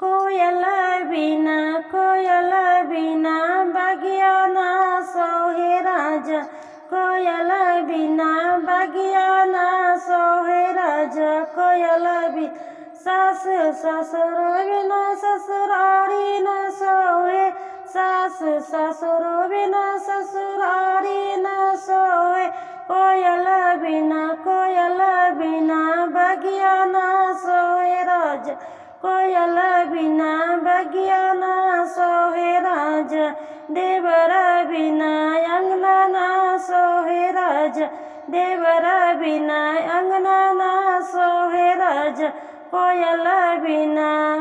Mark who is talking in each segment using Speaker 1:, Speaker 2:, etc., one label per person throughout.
Speaker 1: कोयल बिना बगिया ना सोहे राजा। कोयल बिना बगिया ना सोहे राजा। कोयल बिना सास ससुर बिना ससुरारी न सोहे। सास ससुर बिना ससुरारी न सोहे। कोयल बिना बगिया ना सोहे राजा। कोयल बिना बगिया ना सोहे राजा। देवरा बिना अंगना ना सोहे राजा। देवरा बिना अंगना ना सोहे राजा। कोयल बिना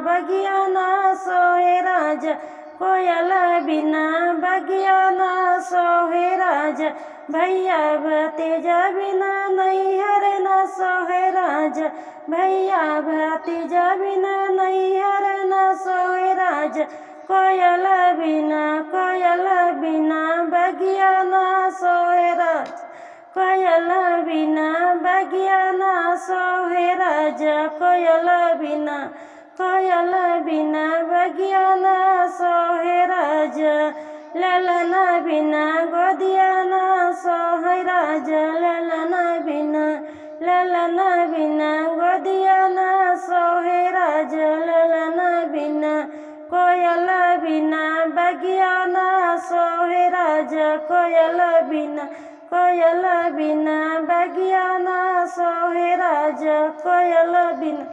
Speaker 1: बगिया ना सोहे राजा। कोयल बिना बगिया ना सोहे राजा। भैया भतीजा बिना नैहर न सोहे राजा। भैया भतीजा बिना नैहर न सोहे राजा। कोयल बिना बगिया ना सोहे राजा। कोयल बिना बगिया ना सोहे राजा। कोयल बिना बगिया ना सोहे राजा। ललन बिना गोदिया ना सोहे राजा। ललन बिना गोदिया ना सोहे राजा। ललन बिना कोयल बिना बगिया ना सोहे राजा। कोयल बिना बगिया ना सोहे राजा। कोयल बिना